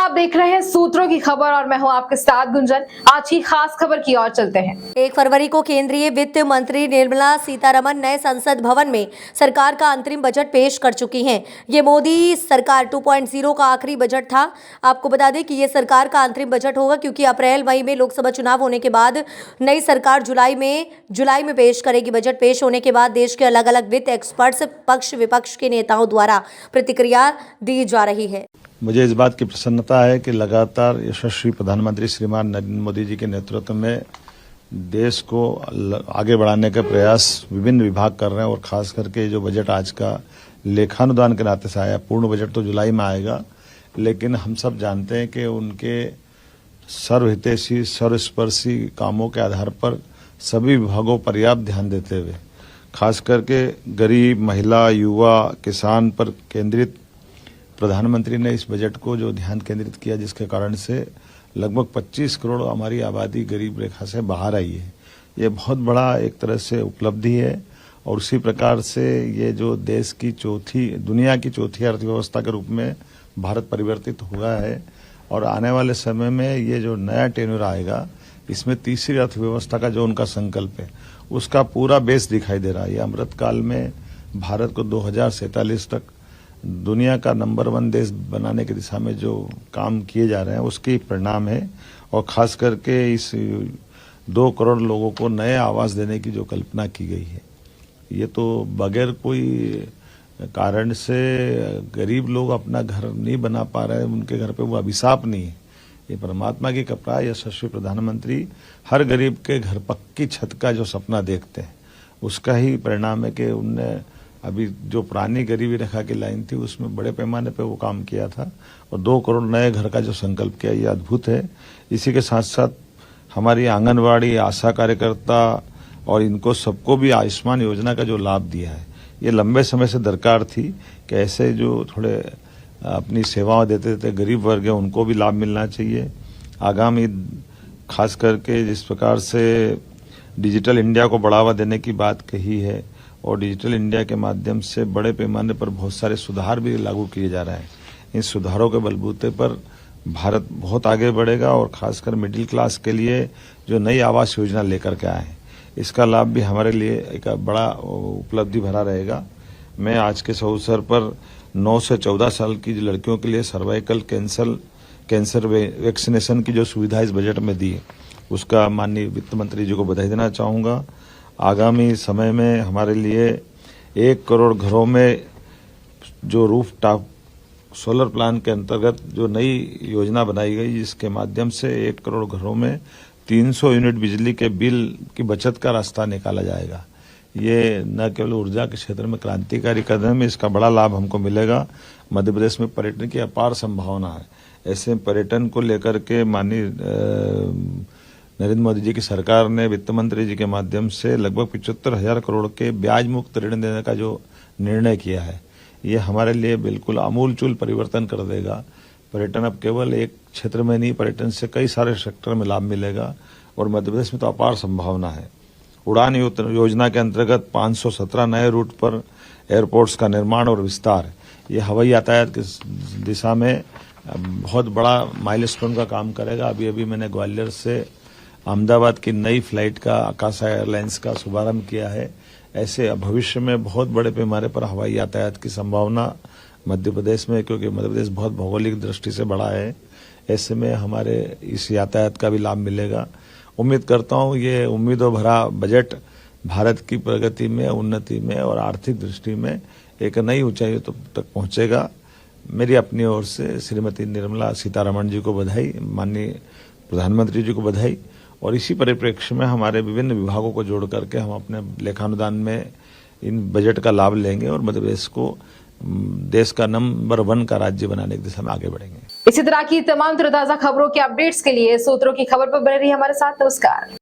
आप देख रहे हैं सूत्रों की खबर और मैं हूं आपके साथ गुंजन। आज की खास खबर की ओर चलते हैं। 1 फरवरी को केंद्रीय वित्त मंत्री निर्मला सीतारमण नए संसद भवन में सरकार का अंतरिम बजट पेश कर चुकी हैं। ये मोदी सरकार 2.0 का आखिरी बजट था। आपको बता दें कि ये सरकार का अंतरिम बजट होगा क्योंकि अप्रैल मई में लोकसभा चुनाव होने के बाद नई सरकार जुलाई में पेश करेगी। बजट पेश होने के बाद देश के अलग अलग वित्त एक्सपर्ट्स, पक्ष विपक्ष के नेताओं द्वारा प्रतिक्रिया दी जा रही है। मुझे इस बात की प्रसन्नता है कि लगातार यशस्वी प्रधानमंत्री श्रीमान नरेंद्र मोदी जी के नेतृत्व में देश को आगे बढ़ाने का प्रयास विभिन्न विभाग कर रहे हैं और खास करके जो बजट आज का लेखानुदान के नाते से आया, पूर्ण बजट तो जुलाई में आएगा, लेकिन हम सब जानते हैं कि उनके सर्वहितैषी सर्वस्पर्शी कामों के आधार पर सभी विभागों पर्याप्त ध्यान देते हुए खास करके गरीब, महिला, युवा, किसान पर केंद्रित प्रधानमंत्री ने इस बजट को जो ध्यान केंद्रित किया, जिसके कारण से लगभग 25 करोड़ हमारी आबादी गरीब रेखा से बाहर आई है। ये बहुत बड़ा एक तरह से उपलब्धि है और उसी प्रकार से ये जो देश की दुनिया की चौथी अर्थव्यवस्था के रूप में भारत परिवर्तित हुआ है और आने वाले समय में ये जो नया टेन्योर आएगा, इसमें तीसरी अर्थव्यवस्था का जो उनका संकल्प है, उसका पूरा बेस दिखाई दे रहा है। ये अमृतकाल में भारत को 2047 तक दुनिया का नंबर 1 देश बनाने की दिशा में जो काम किए जा रहे हैं, उसके परिणाम है। और खास करके इस 2 करोड़ लोगों को नए आवास देने की जो कल्पना की गई है, ये तो बगैर कोई कारण से गरीब लोग अपना घर नहीं बना पा रहे हैं, उनके घर पे वो अभिशाप नहीं है, ये परमात्मा की कृपा है। यशस्वी प्रधानमंत्री हर गरीब के घर पक्की छत का जो सपना देखते हैं, उसका ही परिणाम है कि उनने अभी जो पुरानी गरीबी रेखा की लाइन थी उसमें बड़े पैमाने पे वो काम किया था और 2 करोड़ नए घर का जो संकल्प किया, ये अद्भुत है। इसी के साथ साथ हमारी आंगनवाड़ी, आशा कार्यकर्ता और इनको सबको भी आयुष्मान योजना का जो लाभ दिया है, ये लंबे समय से दरकार थी कि ऐसे जो थोड़े अपनी सेवाएं देते गरीब वर्ग है, उनको भी लाभ मिलना चाहिए। आगामी खास करके जिस प्रकार से डिजिटल इंडिया को बढ़ावा देने की बात कही है और डिजिटल इंडिया के माध्यम से बड़े पैमाने पर बहुत सारे सुधार भी लागू किए जा रहे हैं, इन सुधारों के बलबूते पर भारत बहुत आगे बढ़ेगा और खासकर मिडिल क्लास के लिए जो नई आवास योजना लेकर के आए हैं, इसका लाभ भी हमारे लिए एक बड़ा उपलब्धि भरा रहेगा। मैं आज के इस अवसर पर 9 से 14 साल की लड़कियों के लिए सर्वाइकल कैंसर वैक्सीनेशन की जो सुविधा इस बजट में दी है, उसका माननीय वित्त मंत्री जी को बधाई देना चाहूँगा। आगामी समय में हमारे लिए 1 करोड़ घरों में जो रूफ टॉप सोलर प्लान के अंतर्गत जो नई योजना बनाई गई, जिसके माध्यम से 1 करोड़ घरों में 300 यूनिट बिजली के बिल की बचत का रास्ता निकाला जाएगा। ये न केवल ऊर्जा के क्षेत्र में क्रांतिकारी कदम है, इसका बड़ा लाभ हमको मिलेगा। मध्य प्रदेश में पर्यटन की अपार संभावना है। ऐसे पर्यटन को लेकर के माननीय नरेंद्र मोदी जी की सरकार ने वित्त मंत्री जी के माध्यम से लगभग 75,000 करोड़ के ब्याज मुक्त ऋण देने का जो निर्णय किया है, ये हमारे लिए बिल्कुल आमूलचूल परिवर्तन कर देगा। पर्यटन अब केवल एक क्षेत्र में नहीं, पर्यटन से कई सारे सेक्टर में लाभ मिलेगा और मध्य प्रदेश में तो अपार संभावना है। उड़ान योजना के अंतर्गत 517 नए रूट पर एयरपोर्ट्स का निर्माण और विस्तार, ये हवाई यातायात की दिशा में बहुत बड़ा माइलस्टोन का काम करेगा। अभी मैंने ग्वालियर से अहमदाबाद की नई फ्लाइट का आकाशा एयरलाइंस का शुभारंभ किया है। ऐसे भविष्य में बहुत बड़े पैमाने पर हवाई यातायात की संभावना मध्य प्रदेश में, क्योंकि मध्य प्रदेश बहुत भौगोलिक दृष्टि से बड़ा है, ऐसे में हमारे इस यातायात का भी लाभ मिलेगा। उम्मीद करता हूँ ये उम्मीदों भरा बजट भारत की प्रगति में, उन्नति में और आर्थिक दृष्टि में एक नई ऊंचाई तक पहुंचेगा। मेरी अपनी ओर से श्रीमती निर्मला सीतारमण जी को बधाई, माननीय प्रधानमंत्री जी को बधाई। और इसी परिप्रेक्ष्य में हमारे विभिन्न विभागों को जोड़ करके हम अपने लेखानुदान में इन बजट का लाभ लेंगे और मध्य प्रदेश को देश का नंबर 1 का राज्य बनाने की दिशा में आगे बढ़ेंगे। इसी तरह की तमाम ताजा खबरों के अपडेट्स के लिए सूत्रों की खबर पर बने रहिए हमारे साथ। नमस्कार।